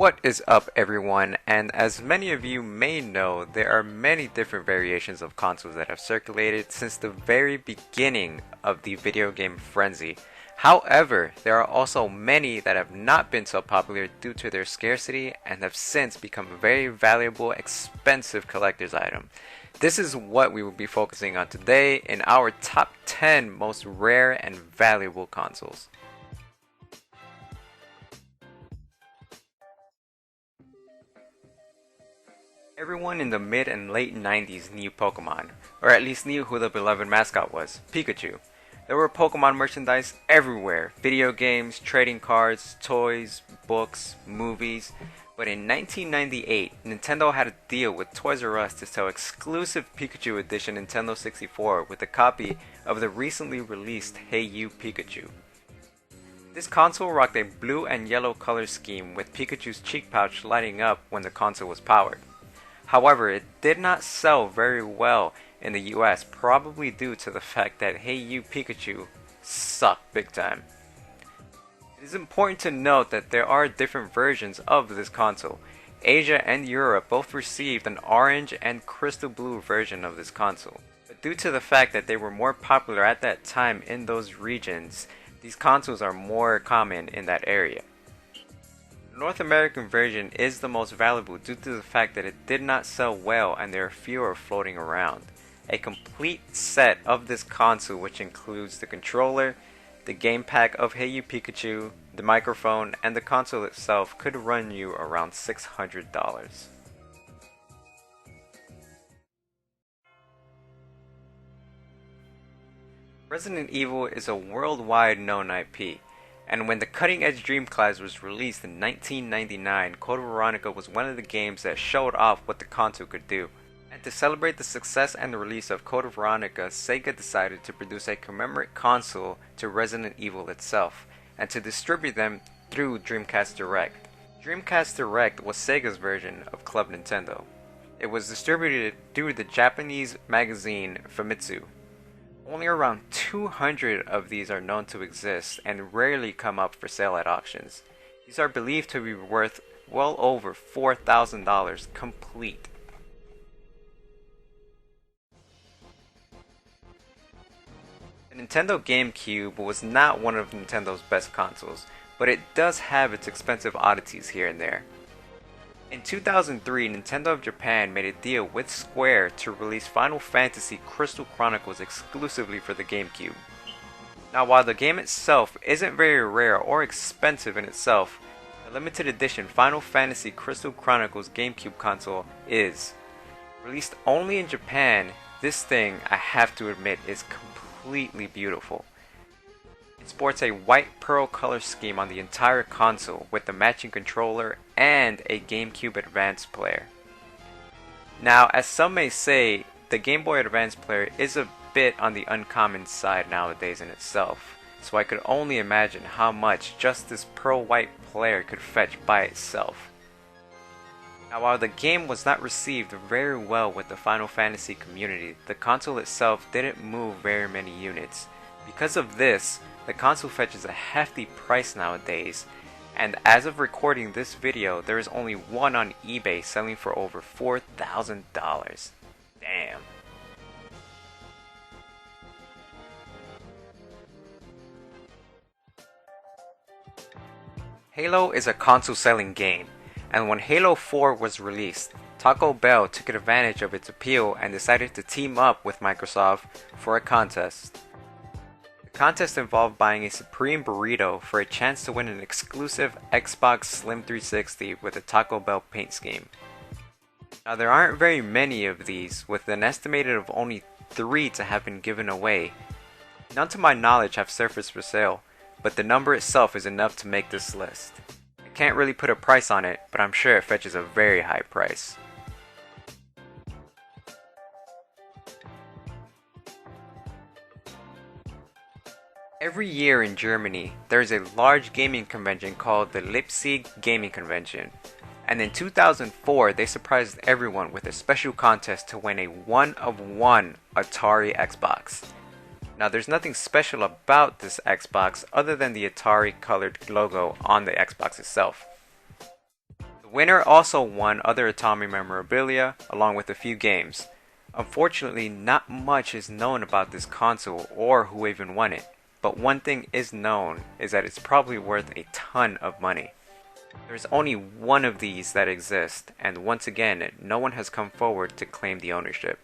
What is up, everyone? And as many of you may know, there are many different variations of consoles that have circulated since the very beginning of the video game frenzy. However, there are also many that have not been so popular due to their scarcity and have since become a very valuable, expensive collector's item. This is what we will be focusing on today in our top 10 most rare and valuable consoles. Everyone in the mid and late 90s knew Pokemon, or at least knew who the beloved mascot was, Pikachu. There were Pokemon merchandise everywhere, video games, trading cards, toys, books, movies. But in 1998, Nintendo had a deal with Toys R Us to sell exclusive Pikachu Edition Nintendo 64 with a copy of the recently released Hey You Pikachu. This console rocked a blue and yellow color scheme with Pikachu's cheek pouch lighting up when the console was powered. However, it did not sell very well in the US, probably due to the fact that Hey You Pikachu sucked big time. It is important to note that there are different versions of this console. Asia and Europe both received an orange and crystal blue version of this console. But due to the fact that they were more popular at that time in those regions, these consoles are more common in that area. The North American version is the most valuable due to the fact that it did not sell well and there are fewer floating around. A complete set of this console, which includes the controller, the game pack of Hey You Pikachu, the microphone, and the console itself, could run you around $600. Resident Evil is a worldwide known IP. And when the Cutting Edge Dreamcast was released in 1999, Code Veronica was one of the games that showed off what the console could do. And to celebrate the success and the release of Code Veronica, Sega decided to produce a commemorate console to Resident Evil itself, and to distribute them through Dreamcast Direct. Dreamcast Direct was Sega's version of Club Nintendo. It was distributed through the Japanese magazine Famitsu. Only around 200 of these are known to exist and rarely come up for sale at auctions. These are believed to be worth well over $4,000 complete. The Nintendo GameCube was not one of Nintendo's best consoles, but it does have its expensive oddities here and there. In 2003, Nintendo of Japan made a deal with Square to release Final Fantasy Crystal Chronicles exclusively for the GameCube. Now, while the game itself isn't very rare or expensive in itself, the limited edition Final Fantasy Crystal Chronicles GameCube console is. Released only in Japan, this thing, I have to admit, is completely beautiful. It sports a white pearl color scheme on the entire console with the matching controller and a GameCube Advance player. Now, as some may say, the Game Boy Advance player is a bit on the uncommon side nowadays in itself, so I could only imagine how much just this pearl white player could fetch by itself. Now, while the game was not received very well with the Final Fantasy community, the console itself didn't move very many units. Because of this, the console fetches a hefty price nowadays, and as of recording this video, there is only one on eBay selling for over $4,000. Damn. Halo is a console-selling game, and when Halo 4 was released, Taco Bell took advantage of its appeal and decided to team up with Microsoft for a contest. The contest involved buying a Supreme Burrito for a chance to win an exclusive Xbox Slim 360 with a Taco Bell paint scheme. Now, there aren't very many of these, with an estimated of only 3 to have been given away. None to my knowledge have surfaced for sale, but the number itself is enough to make this list. I can't really put a price on it, but I'm sure it fetches a very high price. Every year in Germany, there is a large gaming convention called the Leipzig Gaming Convention. And in 2004, they surprised everyone with a special contest to win a one-of-one Atari Xbox. Now, there's nothing special about this Xbox other than the Atari colored logo on the Xbox itself. The winner also won other Atari memorabilia along with a few games. Unfortunately, not much is known about this console or who even won it, but one thing is known is that it's probably worth a ton of money. There's only one of these that exist, and once again, no one has come forward to claim the ownership.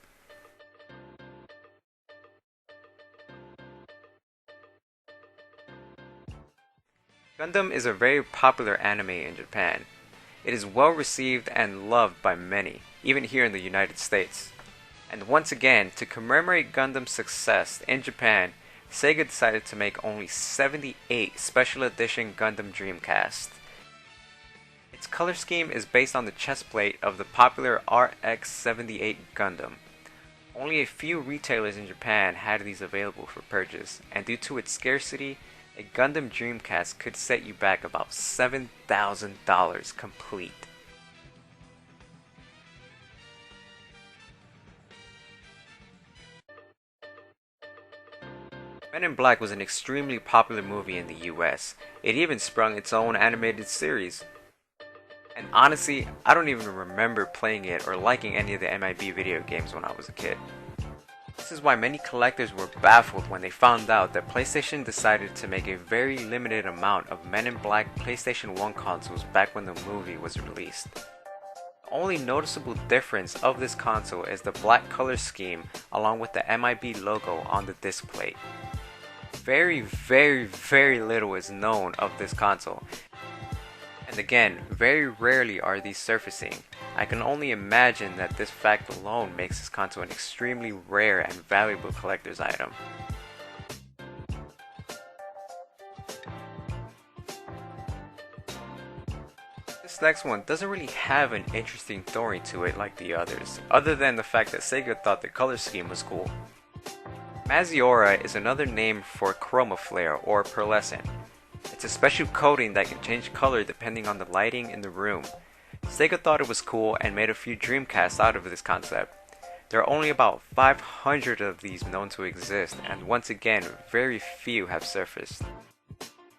Gundam is a very popular anime in Japan. It is well received and loved by many, even here in the United States. And once again, to commemorate Gundam's success in Japan, Sega decided to make only 78 special edition Gundam Dreamcast. Its color scheme is based on the chest plate of the popular RX-78 Gundam. Only a few retailers in Japan had these available for purchase, and due to its scarcity, a Gundam Dreamcast could set you back about $7,000 complete. Men in Black was an extremely popular movie in the US. It even sprung its own animated series. And honestly, I don't even remember playing it or liking any of the MIB video games when I was a kid. This is why many collectors were baffled when they found out that PlayStation decided to make a very limited amount of Men in Black PlayStation 1 consoles back when the movie was released. The only noticeable difference of this console is the black color scheme along with the MIB logo on the disc plate. Very little is known of this console. And again, very rarely are these surfacing. I can only imagine that this fact alone makes this console an extremely rare and valuable collector's item. This next one doesn't really have an interesting story to it like the others, other than the fact that Sega thought the color scheme was cool. Mazi Aura is another name for chroma flare or pearlescent. It's a special coating that can change color depending on the lighting in the room. Sega thought it was cool and made a few Dreamcasts out of this concept. There are only about 500 of these known to exist, and once again, very few have surfaced.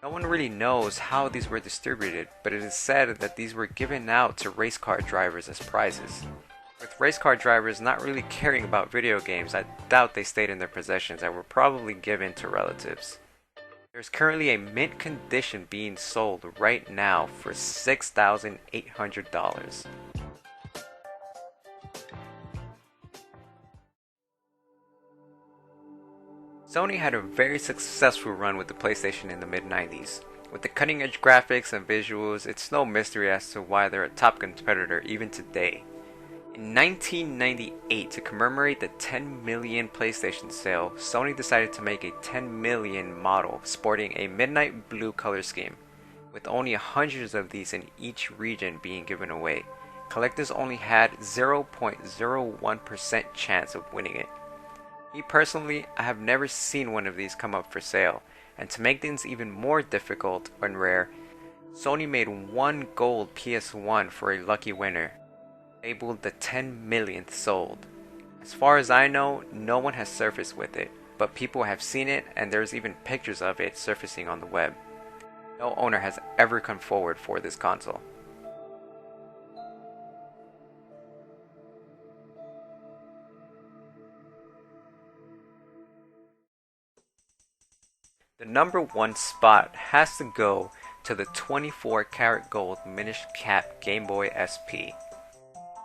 No one really knows how these were distributed, but it is said that these were given out to race car drivers as prizes. With race car drivers not really caring about video games, I doubt they stayed in their possessions and were probably given to relatives. There's currently a mint condition being sold right now for $6,800. Sony had a very successful run with the PlayStation in the mid-90s. With the cutting-edge graphics and visuals, it's no mystery as to why they're a top competitor even today. In 1998, to commemorate the 10 million PlayStation sale, Sony decided to make a 10 million model sporting a midnight blue color scheme. With only hundreds of these in each region being given away, collectors only had 0.01% chance of winning it. Me personally, I have never seen one of these come up for sale, and to make things even more difficult and rare, Sony made one gold PS1 for a lucky winner, labeled the 10 millionth sold. As far as I know, no one has surfaced with it, but people have seen it and there's even pictures of it surfacing on the web. No owner has ever come forward for this console. The number one spot has to go to the 24 karat gold Minish Cap Game Boy SP.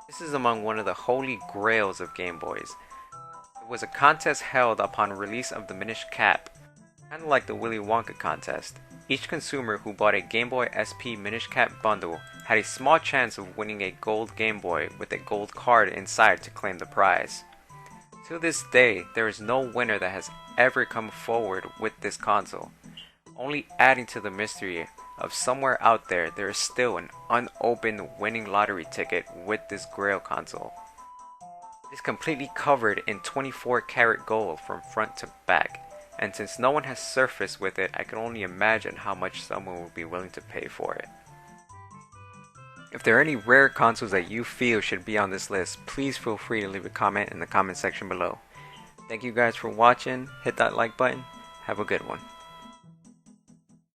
This is among one of the holy grails of Game Boys. It was a contest held upon release of the Minish Cap, kind of like the Willy Wonka contest. Each consumer who bought a Game Boy SP Minish Cap bundle had a small chance of winning a gold Game Boy with a gold card inside to claim the prize. To this day, there is no winner that has ever come forward with this console, only adding to the mystery of somewhere out there is still an unopened winning lottery ticket with this grail console. It is completely covered in 24 karat gold from front to back, and since no one has surfaced with it, I can only imagine how much someone will be willing to pay for it. If there are any rare consoles that you feel should be on this list, please feel free to leave a comment in the comment section below. Thank you guys for watching, hit that like button, have a good one.